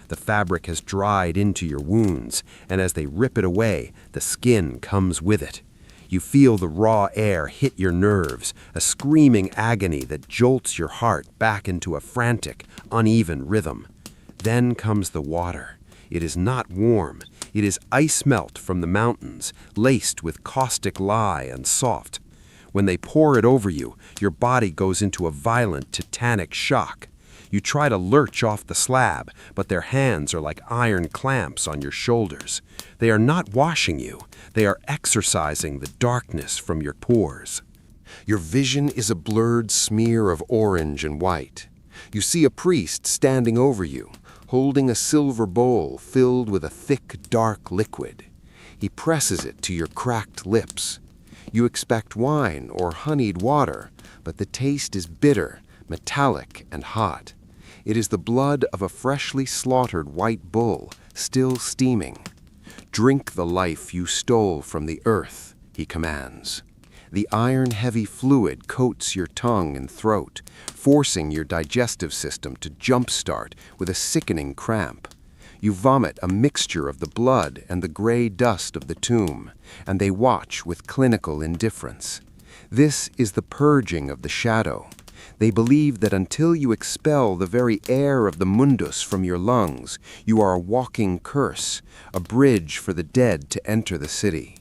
S3: The
S2: The fabric has dried into your wounds, and as they rip it away, the skin comes with it. You feel the raw air hit your nerves, a screaming agony that jolts your heart back into a frantic, uneven rhythm. Then comes the water. It is not warm. It is ice melt from the mountains, laced with caustic lye and soft. When they pour it over you, your body goes into a violent tetanic shock. You try to lurch off the slab, but their hands are like iron clamps on your shoulders. They are not washing you. They are exorcising the darkness from your pores. Your vision is a blurred smear of orange and white. You see a priest standing over you, holding a silver bowl filled with a thick, dark liquid. He presses it to your cracked lips. You expect wine or honeyed water, but the taste is bitter, metallic, and hot. It is the blood of a freshly slaughtered white bull, still steaming. "Drink the life you stole from the earth," he commands. The iron-heavy fluid coats your tongue and throat, forcing your digestive system to jump-start with a sickening cramp. You vomit a mixture of the blood and the gray dust of the tomb, and they watch with clinical indifference. This is the purging of the shadow. They believe that until you expel the very air of the Mundus from your lungs, you are a walking curse, a bridge for the dead to enter the city.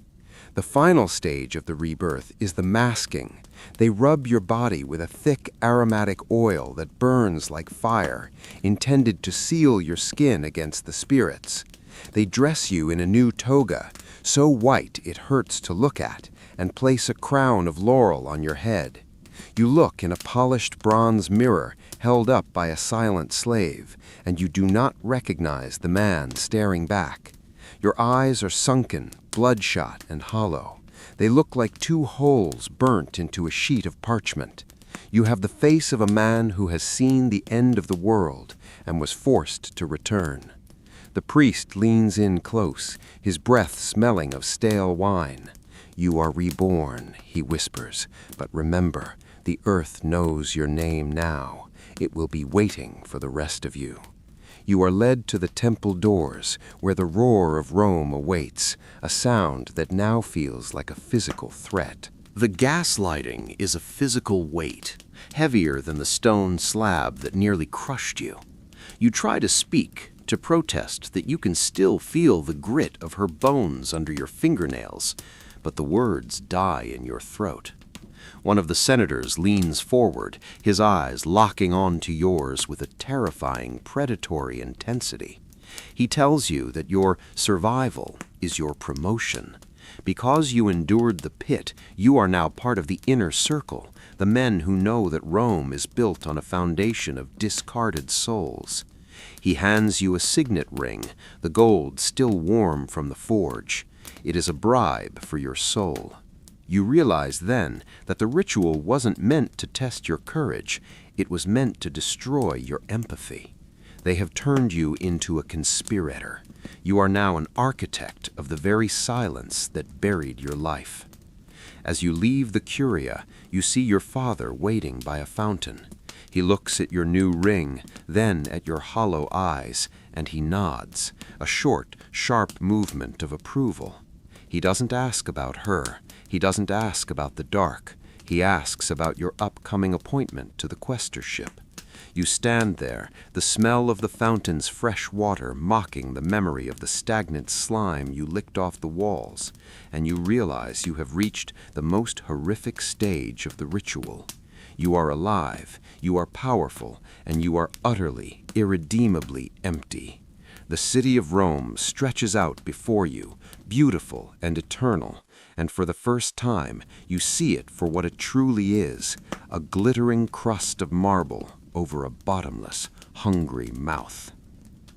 S2: The final stage of the rebirth is the masking. They rub your body with a thick aromatic oil that burns like fire, intended to seal your skin against the spirits. They dress you in a new toga, so white it hurts to look at, and place a crown of laurel on your head. You look in a polished bronze mirror held up by a silent slave, and you do not recognize the man staring back. Your eyes are sunken, bloodshot, and hollow. They look like two holes burnt into a sheet of parchment. You have the face of a man who has seen the end of the world and was forced to return. The priest leans in close, his breath smelling of stale wine. "You are reborn," he whispers, "but remember, the earth knows your name now. It will be waiting for the rest of you." You are led to the temple doors, where the roar of Rome awaits, a sound that now feels like a physical threat. The gaslighting is a physical weight, heavier than the stone slab that nearly crushed you. You try to speak, to protest that you can still feel the grit of her bones under your fingernails, but the words die in your throat. One of the senators leans forward, his eyes locking onto yours with a terrifying, predatory intensity. He tells you that your survival is your promotion. Because you endured the pit, you are now part of the inner circle, the men who know that Rome is built on a foundation of discarded souls. He hands you a signet ring, the gold still warm from the forge. It is a bribe for your soul. You realize then that the ritual wasn't meant to test your courage, it was meant to destroy your empathy. They have turned you into a conspirator. You are now an architect of the very silence that buried your life. As you leave the Curia, you see your father waiting by a fountain. He looks at your new ring, then at your hollow eyes, and he nods, a short, sharp movement of approval. He doesn't ask about her. He doesn't ask about the dark. He asks about your upcoming appointment to the questorship. You stand there, the smell of the fountain's fresh water mocking the memory of the stagnant slime you licked off the walls, and you realize you have reached the most horrific stage of the ritual. You are alive, you are powerful, and you are utterly, irredeemably empty. The city of Rome stretches out before you, beautiful and eternal, and for the first time you see it for what it truly is, a glittering crust of marble over a bottomless, hungry mouth.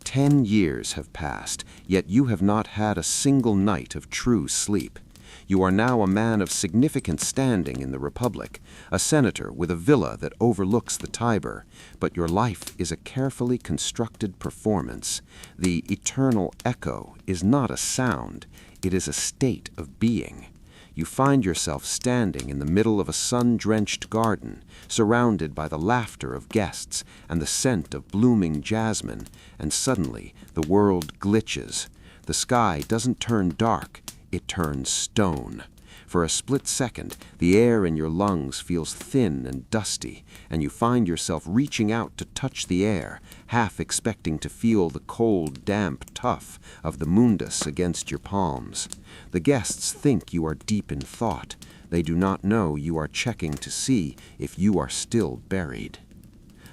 S2: 10 years have passed, yet you have not had a single night of true sleep. You are now a man of significant standing in the Republic, a senator with a villa that overlooks the Tiber, but your life is a carefully constructed performance. The eternal echo is not a sound, it is a state of being.
S1: You find yourself standing in the middle of a sun-drenched garden, surrounded by the laughter of guests and the scent of blooming jasmine, and suddenly the world glitches. The sky doesn't turn dark, it turns stone. For a split second, the air in your lungs feels thin and dusty, and you find yourself reaching out to touch the air, half expecting to feel the cold, damp tuff of the Mundus against your palms. The guests think you are deep in thought. They do not know you are checking to see if you are still buried.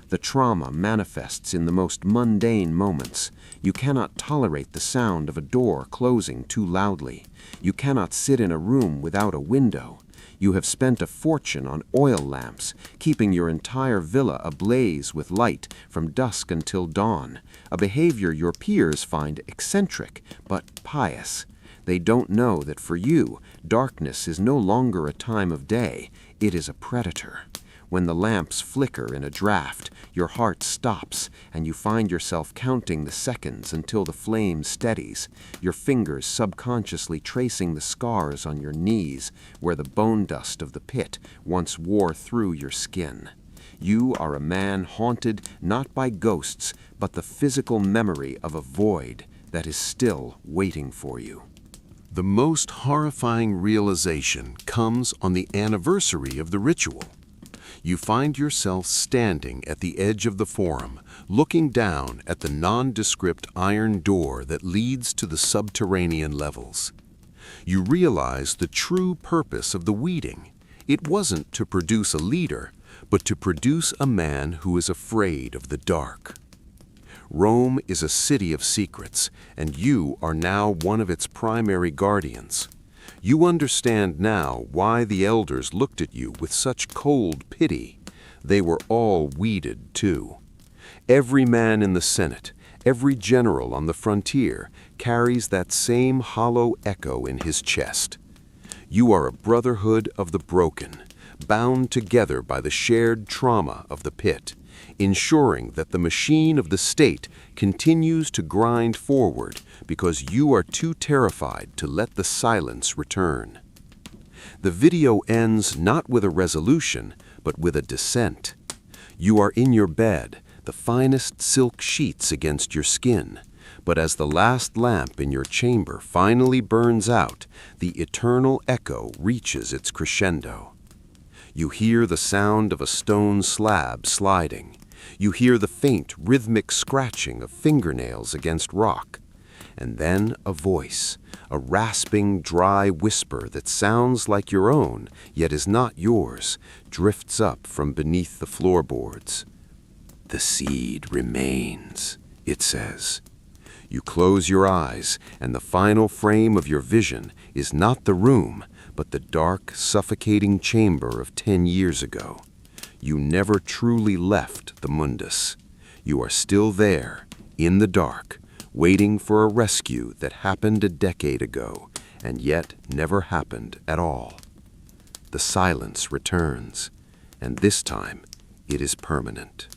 S1: The trauma manifests in the most mundane moments. You cannot tolerate the sound of a door closing too loudly. You cannot sit in a room without a window. You have spent a fortune on oil lamps, keeping your entire villa ablaze with light from dusk until dawn, a behavior your peers find eccentric but pious. They don't know that for you, darkness is no longer a time of day, it is a predator. When the lamps flicker in a draft, your heart stops, and you find yourself counting the seconds until the flame steadies, your fingers subconsciously tracing the scars on your knees where the bone dust of the pit once wore through your skin. You are a man haunted not by ghosts, but the physical memory of a void that is still waiting for you.
S2: The most horrifying realization comes on the anniversary of the ritual. You find yourself standing at the edge of the forum, looking down at the nondescript iron door that leads to the subterranean levels. You realize the true purpose of the weeding. It wasn't to produce a leader, but to produce a man who is afraid of the dark. Rome is a city of secrets, and you are now one of its primary guardians. You understand now why the elders looked at you with such cold pity. They were all weeded, too. Every man in the Senate, every general on the frontier, carries that same hollow echo in his chest. You are a brotherhood of the broken, bound together by the shared trauma of the pit, ensuring that the machine of the state continues to grind forward because you are too terrified to let the silence return. The video ends not with a resolution, but with a descent. You are in your bed, the finest silk sheets against your skin, but as the last lamp in your chamber finally burns out, the eternal echo reaches its crescendo. You hear the sound of a stone slab sliding. You hear the faint, rhythmic scratching of fingernails against rock. And then a voice, a rasping, dry whisper that sounds like your own, yet is not yours, drifts up from beneath the floorboards. "The seed remains," it says. You close your eyes, and the final frame of your vision is not the room, but the dark, suffocating chamber of 10 years ago. You never truly left the Mundus. You are still there, in the dark, waiting for a rescue that happened a decade ago, and yet never happened at all. The silence returns, and this time it is permanent.